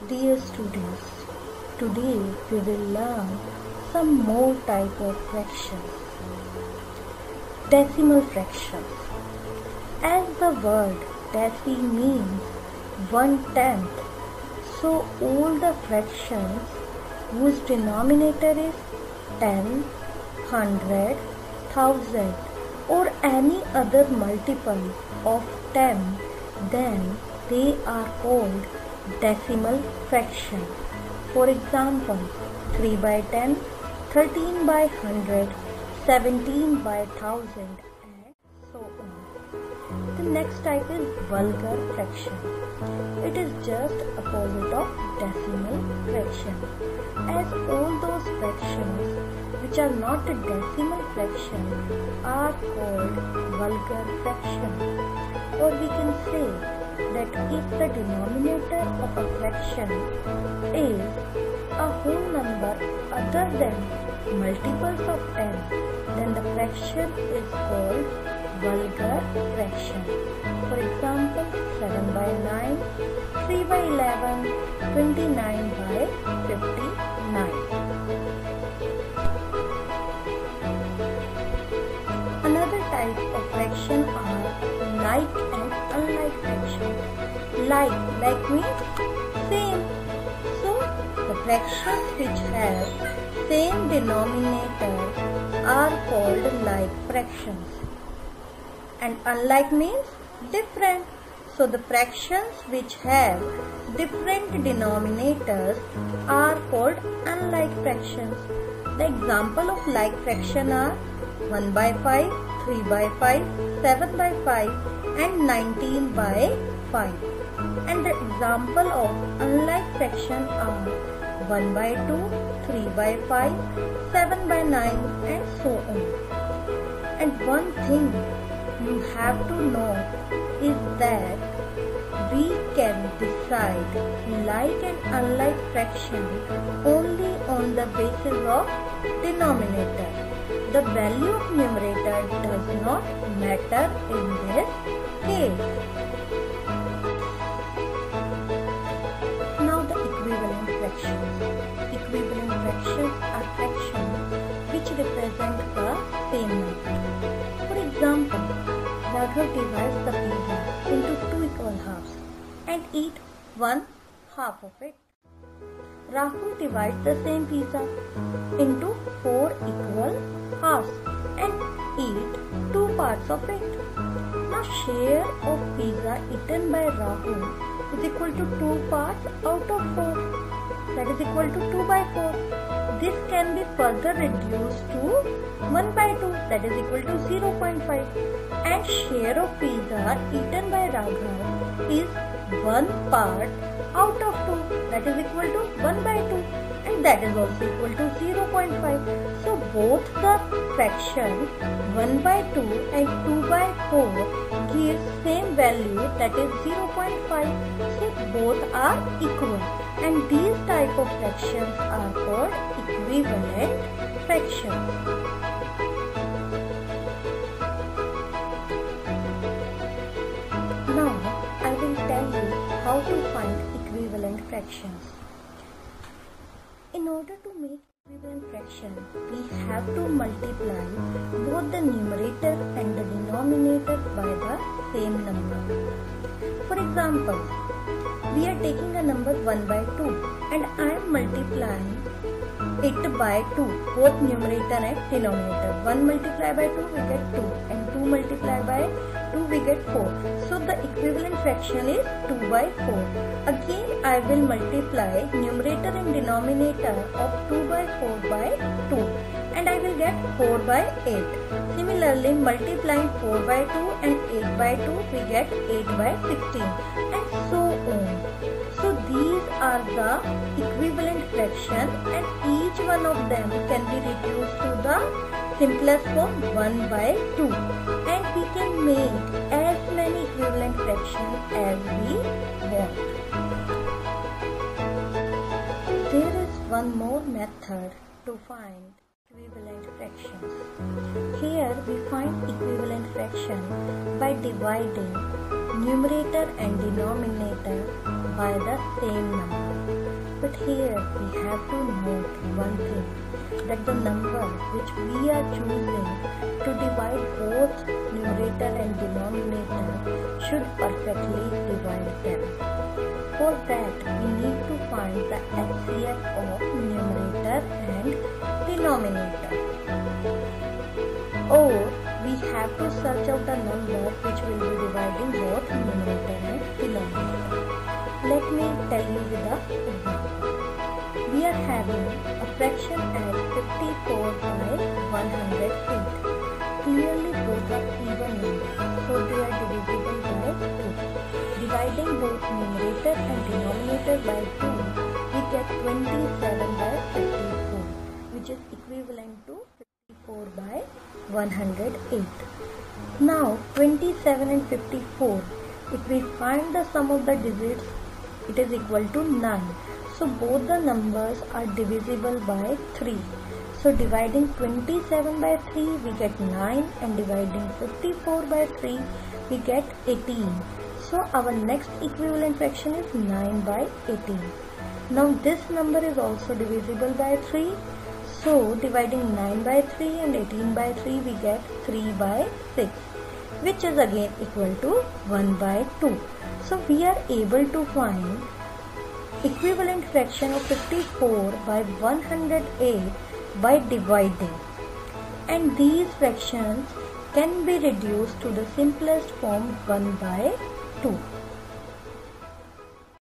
Dear students, today we will learn some more type of fractions. Decimal fractions. As the word deci means 1/10, so all the fractions whose denominator is 10, 100, 1000 or any other multiple of 10, then they are called decimal fraction. For example, 3 by 10, 13 by 100, 17 by 1000 and so on. The next type is vulgar fraction. It is just opposite of decimal fraction. As all those fractions which are not a decimal fraction are called vulgar fractions. Or we can say that if the denominator of a fraction is a whole number other than multiples of 10, then the fraction is called vulgar fraction. For example, 7 by 9, 3 by 11, 29 by 59. Another type of fraction are like and unlike fractions. Like means same. So the fractions which have same denominator are called like fractions. And unlike means different. So the fractions which have different denominators are called unlike fractions. The example of like fraction are 1 by 5, 3 by 5, 7 by 5 and 19 by 5. And the example of unlike fraction are 1 by 2, 3 by 5, 7 by 9 and so on. And one thing you have to know is that we can decide like and unlike fraction only on the basis of denominator. The value of numerator does not matter in this case. Now the equivalent fractions. Equivalent fractions are fractions which represent the same number. For example, Raghav divides the pizza into 2 equal halves and eat 1 half of it. Rahul divides the same pizza into 4 equal halves and eat 2 parts of it. Now share of pizza eaten by Rahul is equal to 2 parts out of 4. That is equal to 2 by 4. This can be further reduced to 1 by 2, that is equal to 0.5. And share of pizza eaten by Raghav is 1 part out of 2, that is equal to 1 by 2, and that is also equal to 0.5. So both the fraction 1 by 2 and 2 by 4 give same value, that is 0.5. So both are equal, and these type of fractions are called equivalent fractions. Now I will tell you how to find equivalent fractions. In order to make equivalent fraction, we have to multiply both the numerator and the denominator by the same number. For example, we are taking a number 1 by 2 and I am multiplying it by 2, both numerator and denominator. 1 multiplied by 2 we get 2 and 2 multiplied by 2 we get 4. So the equivalent fraction is 2 by 4. Again I will multiply numerator and denominator of 2 by 4 by 2 and I will get 4 by 8. Similarly, multiplying 4 by 2 and 8 by 2 we get 8 by 16 and so on. So these are the equivalent fraction and each one of them can be reduced to the simplest form 1 by 2, and we can make as many equivalent fractions as we want. There is one more method to find equivalent fractions. Here we find equivalent fraction by dividing numerator and denominator by the same number. But here we have to note one thing, that the number which we are choosing to divide both numerator and denominator should perfectly divide them. For that, we need to find the HCF of numerator and denominator. Or we have to search out the number which will be dividing both numerator and denominator. Let me tell you with the example. We are having a fraction as 54 by 108. Clearly both are even numbers, so they are divisible by 2. Dividing both numerator and denominator by 2, we get 27 by 54, which is equivalent to 54 by 108. Now 27 and 54, if we find the sum of the digits, it is equal to 9. So both the numbers are divisible by 3. So dividing 27 by 3 we get 9, and dividing 54 by 3 we get 18. So our next equivalent fraction is 9 by 18. Now this number is also divisible by 3. So dividing 9 by 3 and 18 by 3 we get 3 by 6, which is again equal to 1 by 2. So we are able to find equivalent fraction of 54 by 108 by dividing, and these fractions can be reduced to the simplest form 1 by 2.